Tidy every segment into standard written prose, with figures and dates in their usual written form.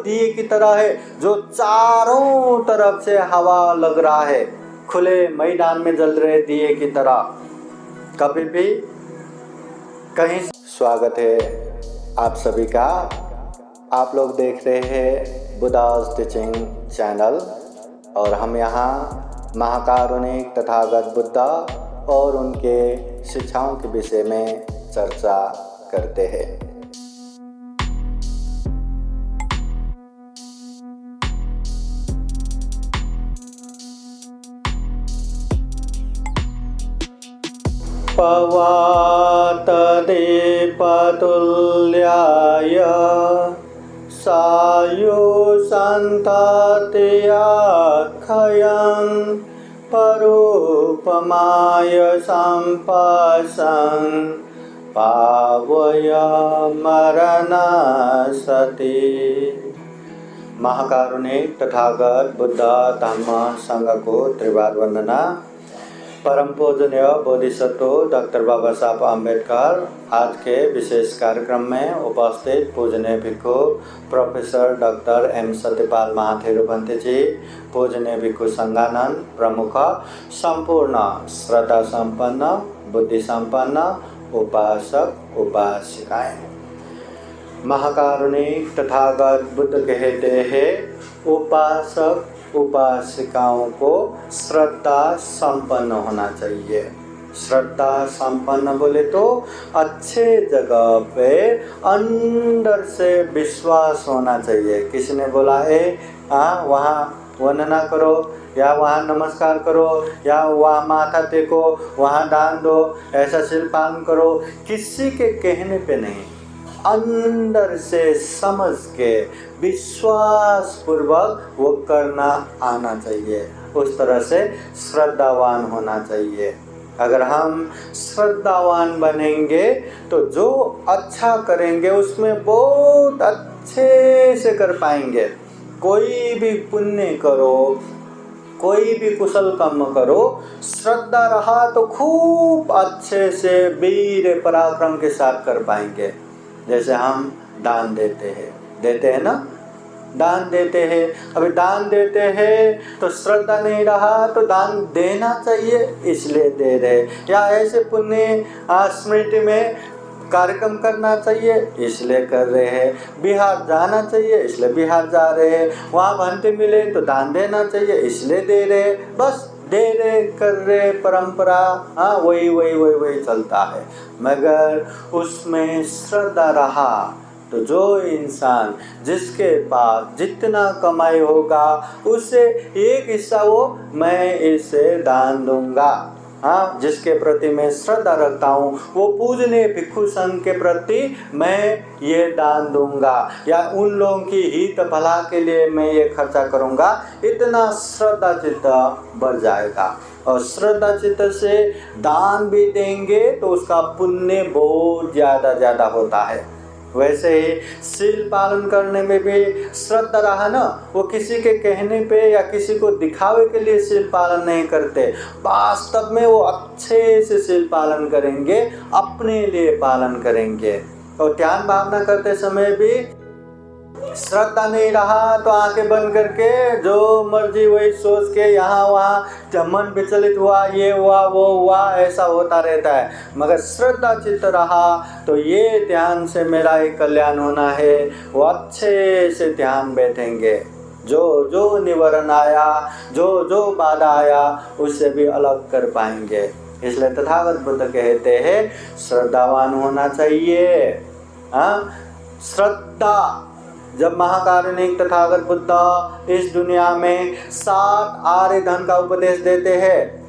दिए की तरह है जो चारों तरफ से हवा लग रहा है, खुले मैदान में जल रहे दिए की तरह। कभी भी कहीं। स्वागत है आप सभी का। आप लोग देख रहे हैं बुद्धास टीचिंग चैनल और हम यहाँ महाकारुणिक तथागत बुद्धा और उनके शिक्षाओं के विषय में चर्चा करते हैं। पवातदीपतुल्याय सायुसन्तत्याख्यं परोपमाय सम्पशं पावयमरणसति। महाकारुणिक तथागत बुद्ध धम्म संघ को त्रिवार वंदना। परम पूजनीय बोधिसत्व डॉक्टर बाबा साहब अम्बेडकर आज के विशेष कार्यक्रम में उपस्थित पूजनीय भिक्षु प्रोफेसर डॉक्टर एम सत्यपाल महाथेरोपंत जी, पूजनीय भिक्षु संघानंद प्रमुख, संपूर्ण श्रद्धा संपन्न बुद्धि संपन्न उपासक उपासिकाएं। महाकारुणिक तथागत बुद्ध कहते हैं उपासक उपासिकाओं को श्रद्धा संपन्न होना चाहिए। श्रद्धा संपन्न बोले तो अच्छे जगह पे अंदर से विश्वास होना चाहिए। किसी ने बोला है वहाँ वंदना करो या वहाँ नमस्कार करो या वहाँ माथा टेको, वहाँ दान दो, ऐसा शील पालन करो, किसी के कहने पे नहीं, अंदर से समझ के विश्वास पूर्वक वो करना आना चाहिए। उस तरह से श्रद्धावान होना चाहिए। अगर हम श्रद्धावान बनेंगे तो जो अच्छा करेंगे उसमें बहुत अच्छे से कर पाएंगे। कोई भी पुण्य करो, कोई भी कुशल कर्म करो, श्रद्धा रहा तो खूब अच्छे से वीर पराक्रम के साथ कर पाएंगे। जैसे हम दान देते हैं ना, दान देते हैं। अभी दान देते हैं तो श्रद्धा नहीं रहा तो दान देना चाहिए इसलिए दे रहे, या ऐसे पुण्य स्मृति में कार्यक्रम करना चाहिए इसलिए कर रहे हैं, बिहार जाना चाहिए इसलिए बिहार जा रहे हैं, वहाँ घंटे मिले तो दान देना चाहिए इसलिए दे रहे, बस दे रहे कर रहे परंपरा वही चलता है। मगर उसमें श्रद्धा रहा तो जो इंसान जिसके पास जितना कमाई होगा उससे एक हिस्सा वो मैं इसे दान दूंगा। जिसके प्रति मैं श्रद्धा रखता हूँ वो पूजनीय भिक्षु संघ के प्रति मैं ये दान दूंगा या उन लोगों की हित भला के लिए मैं ये खर्चा करूँगा, इतना श्रद्धा चित्त बढ़ जाएगा। और श्रद्धा चित्त से दान भी देंगे तो उसका पुण्य बहुत ज़्यादा होता है। वैसे ही शील पालन करने में भी श्रद्धा रहा ना, वो किसी के कहने पे या किसी को दिखावे के लिए शील पालन नहीं करते, वास्तव में वो अच्छे से शील पालन करेंगे, अपने लिए पालन करेंगे। और ध्यान भावना करते समय भी श्रद्धा नहीं रहा तो आंखें बंद करके जो मर्जी वही सोच के यहाँ वहाँ जब मन विचलित हुआ, ये हुआ वो हुआ, ऐसा होता रहता है। मगर श्रद्धा चित्त रहा तो ये ध्यान से मेरा ही कल्याण होना है, वो अच्छे से ध्यान बैठेंगे। जो निवारण आया, जो बाधा आया उससे भी अलग कर पाएंगे। इसलिए तथागत बुद्ध कहते हैं श्रद्धावान होना चाहिए। श्रद्धा। जब महाकारुणिक तथागत बुद्ध इस दुनिया में 7 आर्य धन का उपदेश देते हैं,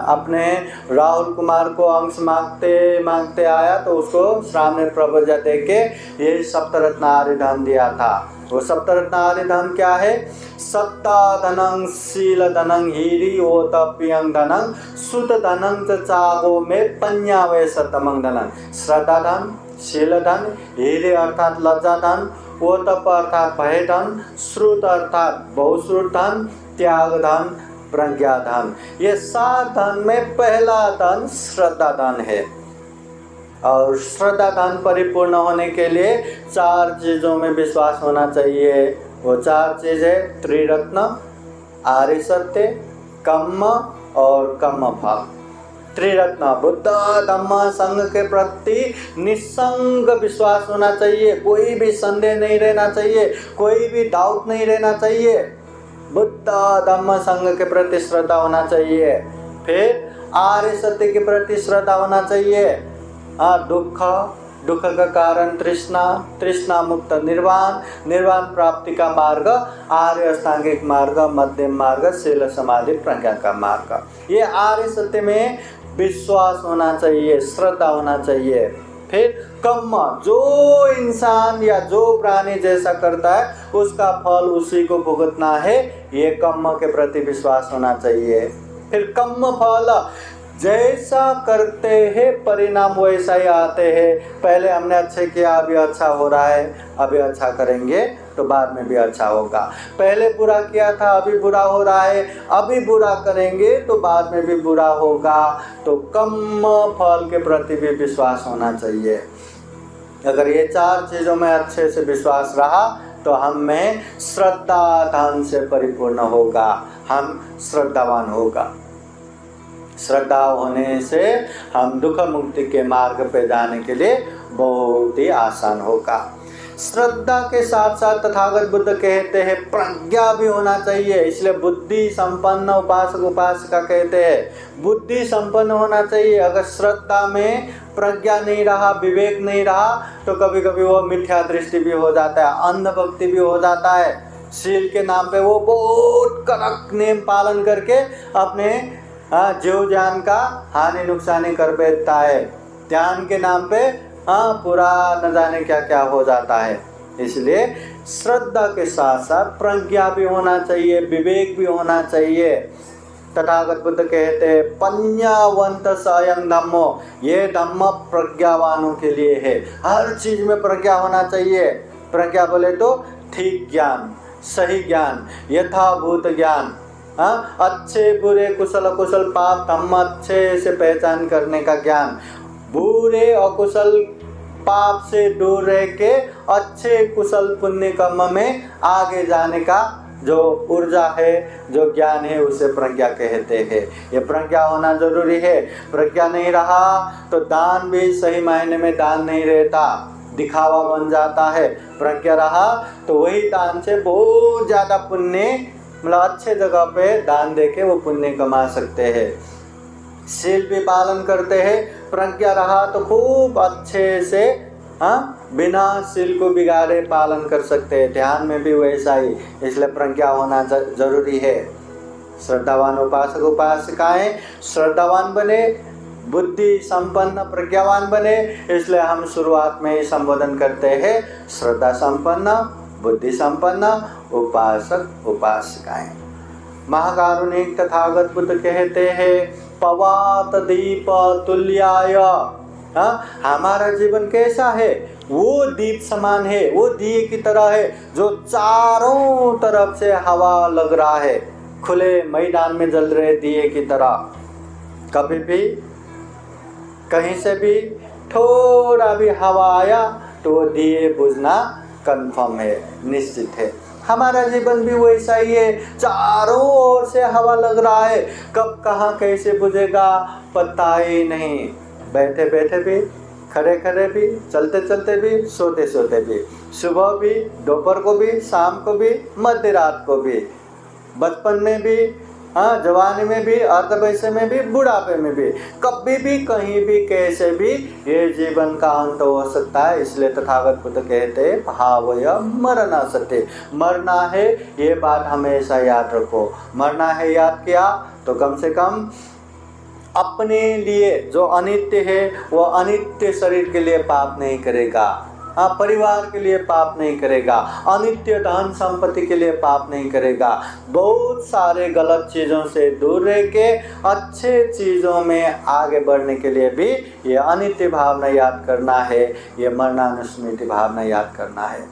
अपने राहुल कुमार को अंश मांगते आया तो उसको सामने प्रवजा दे के ये सप्तरत्न आर्य धन दिया था। वो सप्तरत्न आर्य धन क्या है? सत्ता धनं शील धनं हीरी ओतप्यं धनं सुत धनं च चागो में पन्यावे सतमं धनं। श्रद्धा धन, शील धन, हीरे अर्थात लज्जा धन, ओतप अर्थात भय धन, श्रुत अर्थात बहुश्रुत धन, त्याग धन, प्रज्ञा धन। ये 7 धन में पहला धन श्रद्धा धन है। और श्रद्धा धन परिपूर्ण होने के लिए 4 चीज़ों में विश्वास होना चाहिए। वो 4 चीज है, त्रिरत्न, आर्य सत्य, कर्म और कर्म फल। त्रिरत्न बुद्ध धम्म संघ के प्रति निसंग विश्वास होना चाहिए, कोई भी संदेह नहीं रहना चाहिए, कोई भी डाउट नहीं रहना चाहिए। बुद्ध धम्म संघ के प्रति श्रद्धा होना चाहिए। फिर आर्य सत्य के प्रति श्रद्धा होना चाहिए। दुख का कारण तृष्णा, तृष्णा मुक्त निर्वाण, निर्वाण प्राप्ति का मार्ग आर्य अष्टांगिक मार्ग, मध्यम मार्ग, शील समाधि प्रज्ञा का मार्ग। ये आर्य सत्य में विश्वास होना चाहिए, श्रद्धा होना चाहिए। फिर कर्म, जो इंसान या जो प्राणी जैसा करता है उसका फल उसी को भुगतना है, ये कर्म के प्रति विश्वास होना चाहिए। फिर कर्म फल, जैसा करते हैं परिणाम वैसा ही आते हैं। पहले हमने अच्छे किया, अभी अच्छा हो रहा है, अभी अच्छा करेंगे तो बाद में भी अच्छा होगा। पहले बुरा किया था, अभी बुरा हो रहा है, अभी बुरा करेंगे तो बाद में भी बुरा होगा। तो कर्म फल के प्रति भी विश्वास होना चाहिए। अगर ये 4 चीज़ों में अच्छे से विश्वास रहा तो हम में श्रद्धा धन से परिपूर्ण होगा, हम श्रद्धावान होगा। श्रद्धा होने से हम दुख मुक्ति के मार्ग पे जाने के लिए बहुत ही आसान होगा। श्रद्धा के साथ साथ तथागत बुद्ध कहते हैं प्रज्ञा भी होना चाहिए, इसलिए बुद्धि संपन्न उपासक उपासिका कहते हैं। बुद्धि संपन्न होना चाहिए। अगर श्रद्धा में प्रज्ञा नहीं रहा, विवेक नहीं रहा तो कभी कभी वो मिथ्या दृष्टि भी हो जाता है, अंधभक्ति भी हो जाता है। शील के नाम पे वो बहुत कड़क नियम पालन करके अपने जीव जान का हानि नुकसानी कर बैठता है। ध्यान के नाम पे पूरा न जाने क्या क्या हो जाता है। इसलिए श्रद्धा के साथ साथ प्रज्ञा भी होना चाहिए, विवेक भी होना चाहिए। तथागत बुद्ध कहते हैं पඤ्ඤावन्त स्वयं धम्मो, ये धम्म प्रज्ञावानों के लिए है। हर चीज में प्रज्ञा होना चाहिए। प्रज्ञा बोले तो ठीक ज्ञान, सही ज्ञान, यथाभूत ज्ञान, अच्छे बुरे कुशल अकुशल पाप धम्म अच्छे से पहचान करने का ज्ञान, बुरे अकुशल पाप से दूर रह के अच्छे कुशल पुण्य कर्म में आगे जाने का जो ऊर्जा है, जो ज्ञान है, उसे प्रज्ञा कहते हैं। ये प्रज्ञा होना जरूरी है। प्रज्ञा नहीं रहा तो दान भी सही मायने में दान नहीं रहता, दिखावा बन जाता है। प्रज्ञा रहा तो वही दान से बहुत ज़्यादा पुण्य, मतलब अच्छे जगह पे दान देके वो पुण्य कमा सकते हैं। शील भी पालन करते हैं। प्रज्ञा रहा तो खूब अच्छे से बिना शील को बिगाड़े पालन कर सकते हैं। ध्यान में भी वैसा ही, इसलिए प्रज्ञा होना जरूरी है। श्रद्धावान उपासक उपासिकाएं श्रद्धावान बने, बुद्धि संपन्न प्रज्ञावान बने। इसलिए हम शुरुआत में ही संबोधन करते हैं श्रद्धा संपन्न, बुद्धि संपन्न उपासक उपासिकाएं। महाकारुणिक तथागत बुद्ध कहते हैं पवात दीप तुल्याय। हमारा जीवन कैसा है? वो दीप समान है, वो दिए की तरह है जो चारों तरफ से हवा लग रहा है, खुले मैदान में जल रहे दिए की तरह। कभी भी कहीं से भी थोड़ा भी हवा आया तो वो दिए बुझना कन्फर्म है, निश्चित है। हमारा जीवन भी वैसा ही है, चारों ओर से हवा लग रहा है, कब कहाँ कैसे बुझेगा पता ही नहीं। बैठे बैठे भी, खड़े खड़े भी, चलते चलते भी, सोते सोते भी, सुबह भी, दोपहर को भी, शाम को भी, मध्य रात को भी, बचपन में भी, जवानी में भी, अर्धवयस्क में भी, बुढ़ापे में भी, कभी भी कहीं भी कैसे भी ये जीवन का अंत हो सकता है। इसलिए तथागत बुद्ध कहते हैं भावय मरना सत्य, मरना है ये बात हमेशा याद रखो। मरना है याद किया तो कम से कम अपने लिए जो अनित्य है वो अनित्य शरीर के लिए पाप नहीं करेगा, परिवार के लिए पाप नहीं करेगा, अनित्य धन संपत्ति के लिए पाप नहीं करेगा। बहुत सारे गलत चीज़ों से दूर रह के अच्छे चीज़ों में आगे बढ़ने के लिए भी ये अनित्य भावना याद करना है, ये मरणानुस्मृति भावना याद करना है।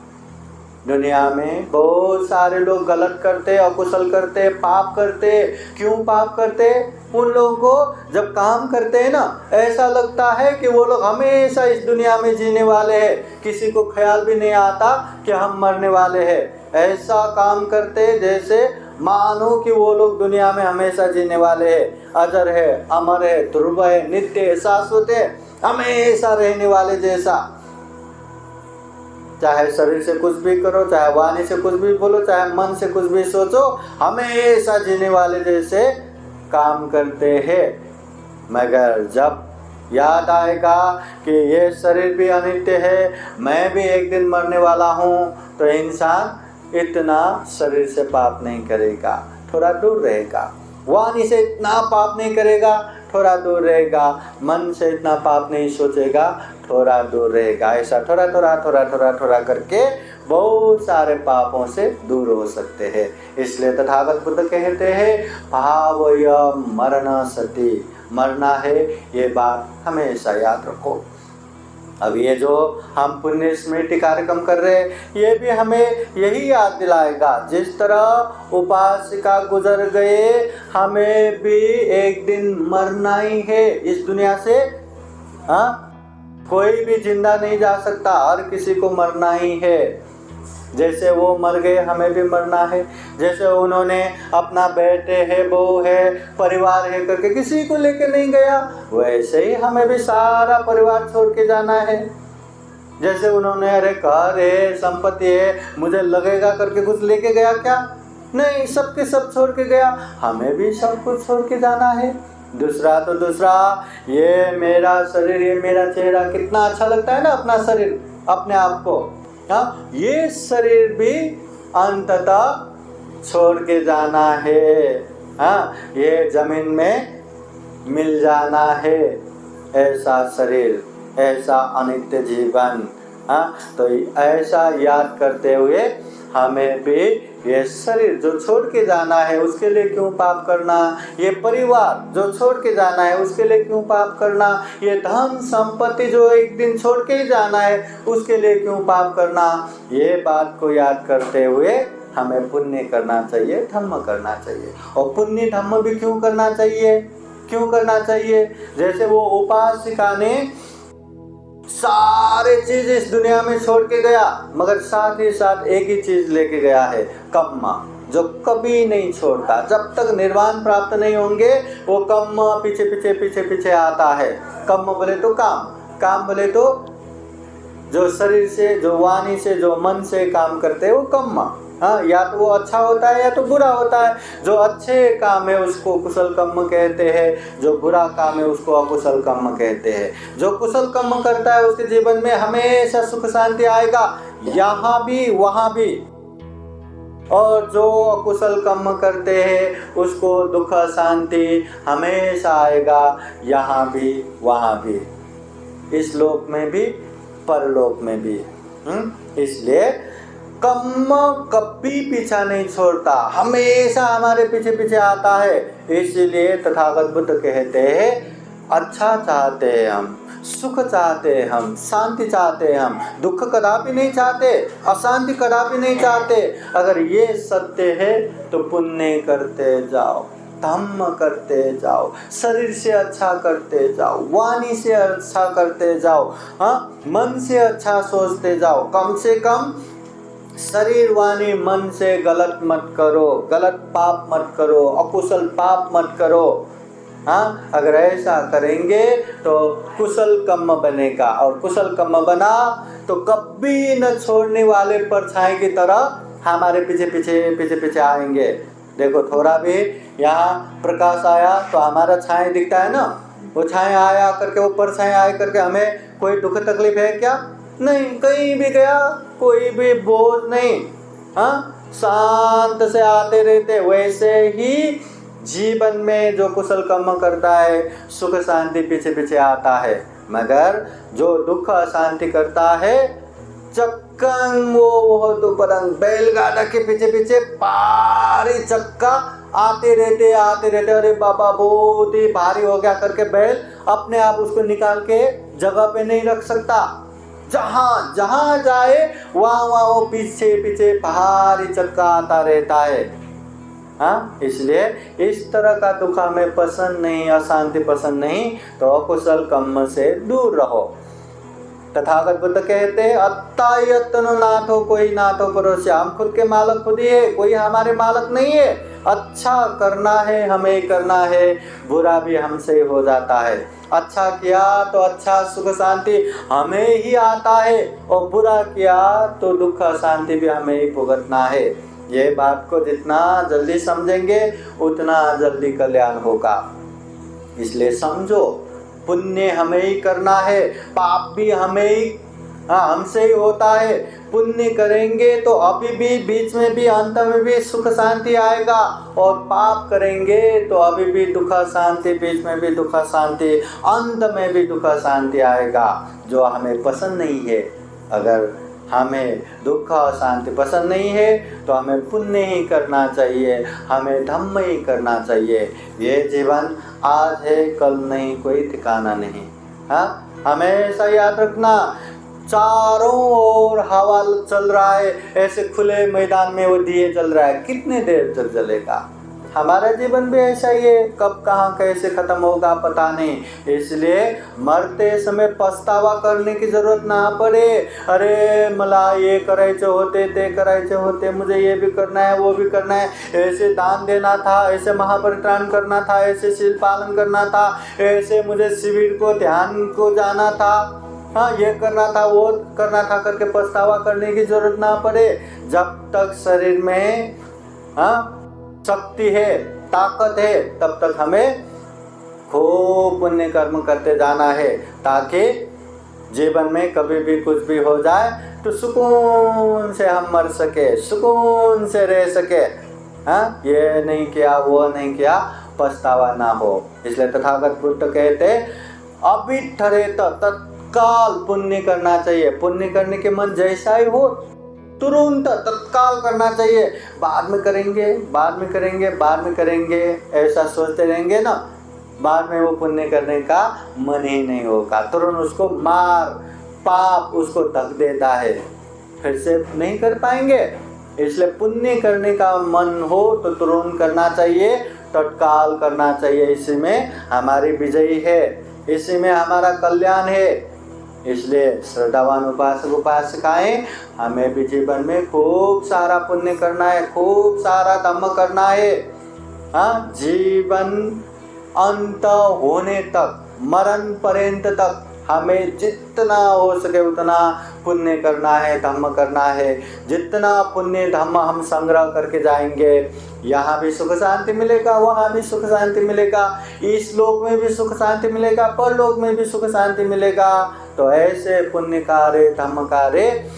दुनिया में बहुत सारे लोग गलत करते, अकुशल करते, पाप करते। क्यों पाप करते? उन लोगों को जब काम करते हैं ना, ऐसा लगता है कि वो लोग हमेशा इस दुनिया में जीने वाले हैं, किसी को ख्याल भी नहीं आता कि हम मरने वाले हैं। ऐसा काम करते जैसे मानो कि वो लोग दुनिया में हमेशा जीने वाले हैं, अजर है, अमर है, ध्रुव है, नित्य है, शाश्वत है, हमेशा रहने वाले जैसा। चाहे शरीर से कुछ भी करो, चाहे वाणी से कुछ भी बोलो, चाहे मन से कुछ भी सोचो, हमेशा जीने वाले जैसे काम करते हैं। मगर जब याद आएगा कि ये शरीर भी अनित्य है, मैं भी एक दिन मरने वाला हूँ, तो इंसान इतना शरीर से पाप नहीं करेगा, थोड़ा दूर रहेगा। वाणी से इतना पाप नहीं करेगा, थोड़ा दूर रहेगा। मन से इतना पाप नहीं सोचेगा, थोड़ा दूर रहेगा। ऐसा थोड़ा थोड़ा करके बहुत सारे पापों से दूर हो सकते हैं। इसलिए तथागत बुद्ध कहते हैं भावय मरण सति, मरना है, ये बात हमेशा याद रखो। अब ये जो हम पुण्य स्मृति कार्यक्रम कर रहे हैं, ये भी हमें यही याद दिलाएगा। जिस तरह उपासिका गुजर गए, हमें भी एक दिन मरना ही है इस दुनिया से। हाँ, कोई भी जिंदा नहीं जा सकता, हर किसी को मरना ही है। जैसे वो मर गए, हमें भी मरना है। जैसे उन्होंने अपना बेटे है, बहू है, परिवार है करके किसी को लेके नहीं गया, वैसे ही हमें भी सारा परिवार छोड़ के जाना है। जैसे उन्होंने अरे घर है, संपत्ति है, मुझे लगेगा करके कुछ लेके गया क्या? नहीं, सबके सब छोड़ के गया। हमें भी सब कुछ छोड़ के जाना है। दूसरा तो दूसरा, ये मेरा शरीर, ये मेरा चेहरा, कितना अच्छा लगता है ना अपना शरीर, अपने आप को। हाँ, ये शरीर भी अंततः छोड़ के जाना है। हाँ, ये जमीन में मिल जाना है। ऐसा शरीर, ऐसा अनित्य जीवन। हाँ, तो ऐसा याद करते हुए हमें भी ये शरीर जो छोड़ के जाना है उसके लिए क्यों पाप करना, ये परिवार जो छोड़ के जाना है उसके लिए क्यों पाप करना, ये धन संपत्ति जो एक दिन छोड़ के ही जाना है उसके लिए क्यों पाप करना। ये बात को याद करते हुए हमें पुण्य करना चाहिए, धर्म करना चाहिए। और पुण्य धर्म भी क्यों करना चाहिए, क्यों करना चाहिए? जैसे वो उपासिका ने सारे चीज इस दुनिया में छोड़ के गया, मगर साथ ही साथ एक ही चीज लेके गया है, कम्मा, जो कभी नहीं छोड़ता। जब तक निर्वाण प्राप्त नहीं होंगे वो कम्मा पीछे आता है। कम्मा बोले तो काम, काम बोले तो जो शरीर से, जो वाणी से, जो मन से काम करते हैं वो कम्मा। हाँ, या तो वो अच्छा होता है या तो बुरा होता है। जो अच्छे काम है उसको कुशल कर्म कहते हैं, जो बुरा काम है उसको अकुशल कर्म कहते हैं। जो कुशल कर्म करता है उसके जीवन में हमेशा सुख शांति आएगा, यहाँ भी वहाँ भी। और जो अकुशल कर्म करते हैं उसको दुख शांति हमेशा आएगा, यहाँ भी वहाँ भी, इस लोक में भी परलोक में भी। इसलिए कर्म कभी पीछा नहीं छोड़ता, हमेशा हमारे पीछे आता है। इसलिए तथागत बुद्ध कहते हैं अच्छा चाहते हैं हम, सुख चाहते हैं हम, शांति चाहते हैं हम, दुख कदापि नहीं चाहते, अशांति कदापि नहीं चाहते। अगर ये सत्य है तो पुण्य करते जाओ, धम्म करते जाओ, शरीर से अच्छा करते जाओ, वाणी से अच्छा करते जाओ, हाँ, मन से अच्छा सोचते जाओ। कम से कम शरीर वाणी मन से गलत मत करो, गलत पाप मत करो, अकुशल पाप मत करो। हाँ, अगर ऐसा करेंगे तो कुशल कर्म बनेगा, और कुशल कर्म बना तो कभी न छोड़ने वाले परछाई की तरह हमारे पीछे आएंगे। देखो, थोड़ा भी यहाँ प्रकाश आया तो हमारा छाया दिखता है ना, वो छाया आया करके, वो परछाई आया करके हमें कोई दुख तकलीफ है क्या? नहीं, कहीं भी गया कोई भी बोझ नहीं। हाँ, शांत से आते रहते। वैसे ही जीवन में जो कुशल कर्म करता है सुख शांति पीछे आता है, मगर जो दुख अशांति करता है चक्कन वो दुपरंग बैलगाड़ा के पीछे भारी चक्का आते रहते। अरे बाबा बहुत ही भारी हो गया करके बैल अपने आप उसको निकाल के जगह पे नहीं रख सकता। जहाँ जाए वहाँ वो पीछे भारी चक्का आता रहता है। हाँ, इसलिए इस तरह का दुख हमें पसंद नहीं, अशांति पसंद नहीं, तो अकुशल कर्म से दूर रहो। तथागत बुद्ध कहते हैं अत्ता यत्नो नाथो कोई नाथो परोसे, हम खुद के मालक खुद ही है, कोई हमारे मालक नहीं है। अच्छा करना है हमें करना है, बुरा भी हमसे हो जाता है। अच्छा किया तो अच्छा सुख शांति हमें ही आता है, और बुरा किया तो दुख शांति भी हमें ही भुगतना है। ये बात को जितना जल्दी समझेंगे उतना जल्दी कल्याण होगा। इसलिए समझो, पुण्य हमें ही करना है, पाप भी हमें ही हमसे ही होता है। पुण्य करेंगे तो अभी भी, बीच में भी, अंत में भी सुख शांति आएगा, और पाप करेंगे तो अभी भी दुख शांति, बीच में भी दुख शांति, अंत में भी दुख शांति आएगा, जो हमें पसंद नहीं है। अगर हमें दुख और शांति पसंद नहीं है तो हमें पुण्य ही करना चाहिए, हमें धम्म ही करना चाहिए। ये जीवन आज है कल नहीं, कोई ठिकाना नहीं। हाँ, हमेशा याद रखना, चारों ओर हवा चल रहा है, ऐसे खुले मैदान में वो दिए जल रहा है, कितने देर तक जलेगा। हमारा जीवन भी ऐसा ही है, कब कहाँ कैसे खत्म होगा पता नहीं। इसलिए मरते समय पछतावा करने की जरूरत ना पड़े। अरे मला ये करायचे होते, ते करायचे होते, मुझे ये भी करना है, वो भी करना है, ऐसे दान देना था, ऐसे महापरित्राण करना था, ऐसे शील पालन करना था, ऐसे मुझे शिविर को ध्यान को जाना था, हाँ ये करना था, वो करना था करके पछतावा करने की जरूरत ना पड़े। जब तक शरीर में शक्ति है, ताकत है, तब तक हमें खूब पुण्य कर्म करते जाना है, ताकि जीवन में कभी भी कुछ भी हो जाए तो सुकून से हम मर सके, सुकून से रह सके। हाँ, ये नहीं किया, वो नहीं किया, पछतावा ना हो। इसलिए तथागत बुद्ध कहते अभी ठहरे तो तत्काल पुण्य करना चाहिए। पुण्य करने के मन जैसा ही हो तुरंत तत्काल करना चाहिए। बाद में करेंगे, बाद में करेंगे, बाद में करेंगे, ऐसा सोचते रहेंगे ना, बाद में वो पुण्य करने का मन ही नहीं होगा। तुरंत उसको मार, पाप उसको धक देता है, फिर से नहीं कर पाएंगे। इसलिए पुण्य करने का मन हो तो तुरंत करना चाहिए, तत्काल करना चाहिए। इसी में हमारी विजयी है, इसी में हमारा कल्याण है। इसलिए श्रद्धावान उपासक उपासिकाएं, हमें भी जीवन में खूब सारा पुण्य करना है, खूब सारा धम्म करना है। हाँ, जीवन अंत होने तक, मरण पर्यंत तक हमें जितना हो सके उतना पुण्य करना है, धम्म करना है। जितना पुण्य धम्म हम संग्रह करके जाएंगे, यहाँ भी सुख शांति मिलेगा, वहाँ भी सुख शांति मिलेगा, इस लोक में भी सुख शांति मिलेगा, परलोक में भी सुख शांति मिलेगा। तो ऐसे पुण्य कार्य, धम्म कार्य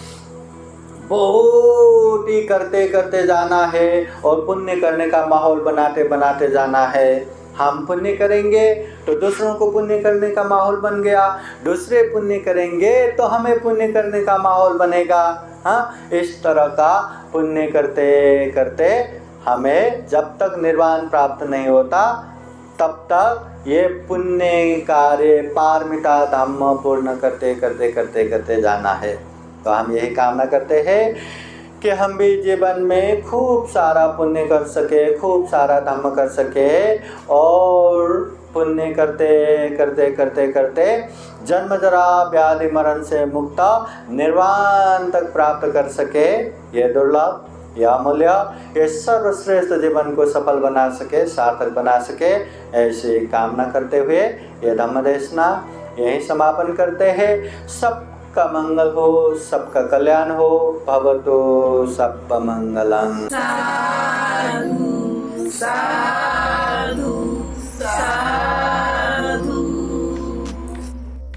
बहुत ही करते करते जाना है, और पुण्य करने का माहौल बनाते बनाते जाना है। हम पुण्य करेंगे तो दूसरों को पुण्य करने का माहौल बन गया, दूसरे पुण्य करेंगे तो हमें पुण्य करने का माहौल बनेगा। हाँ, इस तरह का पुण्य करते करते हमें जब तक निर्वाण प्राप्त नहीं होता तब तक ये पुण्य कार्य पारमिता धम्म पूर्ण करते करते करते करते जाना है। तो हम यही कामना करते हैं कि हम भी जीवन में खूब सारा पुण्य कर सके, खूब सारा धम्म कर सके, और पुण्य करते करते करते करते जन्म जरा व्याधि मरण से मुक्त निर्वाण तक प्राप्त कर सके। ये दुर्लभ, यह अमूल्य, ये सर्वश्रेष्ठ जीवन को सफल बना सके, सार्थक बना सके, ऐसी कामना करते हुए ये धम्म देशना यही समापन करते हैं। सबका मंगल हो, सबका कल्याण हो, भवतु सब मंगलम। साधु साधु साधु।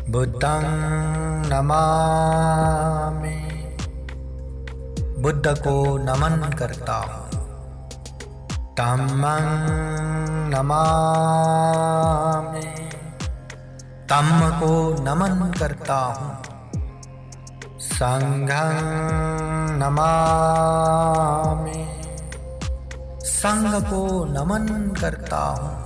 बुद्धं नमामि, बुद्ध को नमन करता हूँ। धम्मं नमामि, धम्म को नमन करता हूँ। संघं नमामि, संघ को नमन करता हूँ।